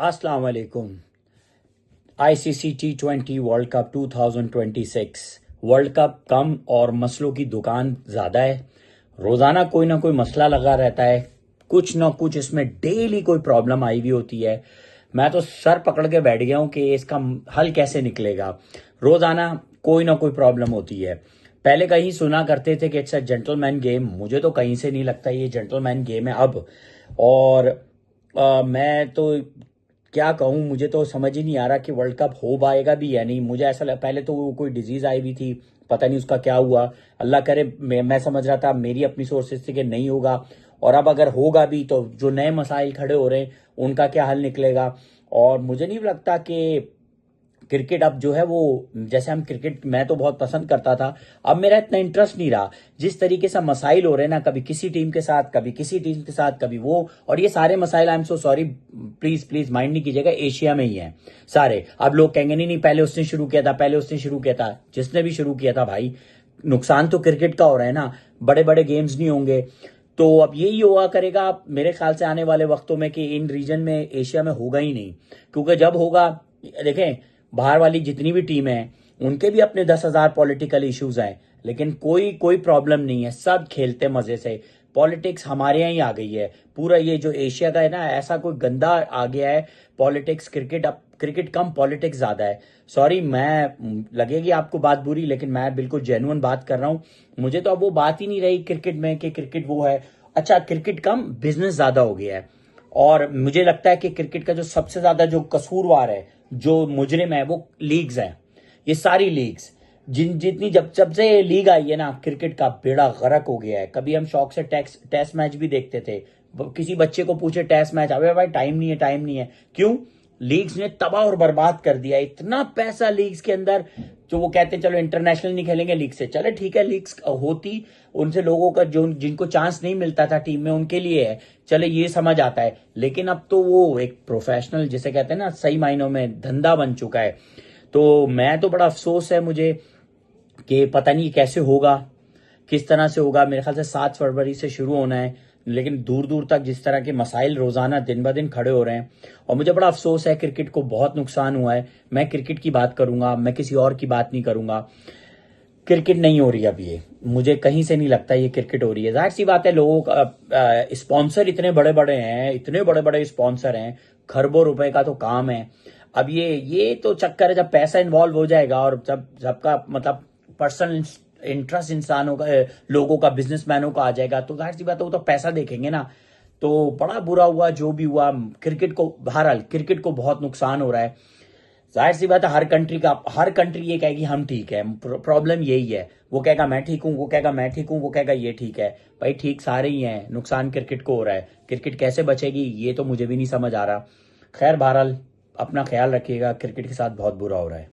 अस्सलाम वालेकुम। ICC T20 world cup 2026 world cup कम और मसलों की दुकान ज़्यादा है। रोज़ाना कोई ना कोई मसला लगा रहता है, कुछ ना कुछ इसमें डेली कोई प्रॉब्लम आई हुई होती है। मैं तो सर पकड़ के बैठ गया हूं कि इसका हल कैसे निकलेगा। रोज़ाना कोई ना कोई प्रॉब्लम होती है। पहले कहीं सुना करते थे कि इट्स अ जेंटलमैन गेम, मुझे तो कहीं से नहीं लगता ये जेंटलमैन गेम है अब। और मैं तो क्या कहूँ, मुझे तो समझ ही नहीं आ रहा कि वर्ल्ड कप हो पाएगा भी या नहीं। मुझे ऐसा पहले तो वो कोई डिजीज आई हुई थी, पता नहीं उसका क्या हुआ। अल्लाह करे, मैं समझ रहा था, मेरी अपनी सोर्सेज थी कि नहीं होगा। और अब अगर होगा भी तो जो नए मसाइल खड़े हो रहे हैं उनका क्या हल निकलेगा। और मुझे नहीं लगता कि क्रिकेट अब जो है वो, जैसे हम क्रिकेट मैं तो बहुत पसंद करता था, अब मेरा इतना इंटरेस्ट नहीं रहा। जिस तरीके से मसाइल हो रहे हैं ना, कभी किसी टीम के साथ, कभी किसी टीम के साथ, कभी वो, और ये सारे मसाइल, I am so sorry, please please mind नहीं कीजिएगा, एशिया में ही है सारे। अब लोग कहेंगे नहीं नहीं पहले उसने शुरू किया था, पहले उसने शुरू किया था। जिसने भी शुरू किया था भाई, नुकसान तो क्रिकेट का हो रहा है ना, बड़े बड़े गेम्स नहीं होंगे। तो अब यही हुआ करेगा मेरे ख्याल से आने वाले वक्तों में कि इन रीजन में, एशिया में होगा ही नहीं। क्योंकि जब होगा, देखें, बाहर वाली जितनी भी टीम है उनके भी अपने 10,000 पॉलिटिकल इश्यूज हैं, लेकिन कोई कोई प्रॉब्लम नहीं है, सब खेलते मजे से। पॉलिटिक्स हमारे यहाँ ही आ गई है। पूरा ये जो एशिया का है ना, ऐसा कोई गंदा आ गया है पॉलिटिक्स। क्रिकेट अब, क्रिकेट कम पॉलिटिक्स ज्यादा है। सॉरी, मैं लगेगी आपको बात बुरी, लेकिन मैं बिल्कुल जेन्युइन बात कर रहा हूं। मुझे तो अब वो बात ही नहीं रही क्रिकेट में कि क्रिकेट वो है। अच्छा, क्रिकेट कम, बिजनेस ज्यादा हो गया है। और मुझे लगता है कि क्रिकेट का जो सबसे ज्यादा जो कसूरवार है, जो मुजरिम है, वो लीग्स हैं। ये सारी लीग्स, जितनी, जब से ये लीग आई है ना, क्रिकेट का बेड़ा गर्क हो गया है। कभी हम शौक से टेस्ट मैच भी देखते थे। किसी बच्चे को पूछे टेस्ट मैच, अबे भाई टाइम नहीं है, टाइम नहीं है। क्यों? लीग्स ने तबाह और बर्बाद कर दिया। इतना पैसा लीग्स के अंदर, जो वो कहते हैं चलो इंटरनेशनल नहीं खेलेंगे लीग से, चले ठीक है, लीग्स होती उनसे लोगों का जो जिनको चांस नहीं मिलता था टीम में उनके लिए है, चले ये समझ आता है। लेकिन अब तो वो एक प्रोफेशनल, जिसे कहते हैं ना, सही मायनों में धंधा बन चुका है। तो मैं तो, बड़ा अफसोस है मुझे कि पता नहीं कैसे होगा, किस तरह से होगा। मेरे ख्याल से 7 फरवरी से शुरू होना है, लेकिन दूर दूर तक जिस तरह के मसाइल रोजाना दिन ब दिन खड़े हो रहे हैं, और मुझे बड़ा अफसोस है। क्रिकेट को बहुत नुकसान हुआ है। मैं क्रिकेट की बात करूंगा, मैं किसी और की बात नहीं करूंगा। क्रिकेट नहीं हो रही अब ये, मुझे कहीं से नहीं लगता ये क्रिकेट हो रही है। जाहिर सी बात है, लोगों का स्पॉन्सर इतने बड़े बड़े हैं, इतने बड़े बड़े स्पॉन्सर हैं, खरबों रुपए का तो काम है। अब ये तो चक्कर है, जब पैसा इन्वॉल्व हो जाएगा और जब सबका मतलब पर्सनल इंटरेस्ट इंसानों का, लोगों का, बिजनेसमैनों का आ जाएगा, तो जाहिर सी बात है वो तो पैसा देखेंगे ना। तो बड़ा बुरा हुआ जो भी हुआ। क्रिकेट को, बहरहाल क्रिकेट को बहुत नुकसान हो रहा है। जाहिर सी बात है, हर कंट्री ये कहेगी हम ठीक है। प्रॉब्लम यही है, वो कहेगा मैं ठीक हूं, वो कहेगा मैं ठीक हूं, वो कहेगा ये ठीक है। भाई ठीक सारे ही हैं, नुकसान क्रिकेट को हो रहा है। क्रिकेट कैसे बचेगी ये तो मुझे भी नहीं समझ आ रहा। खैर, बहरहाल अपना ख्याल रखिएगा, क्रिकेट के साथ बहुत बुरा हो रहा है।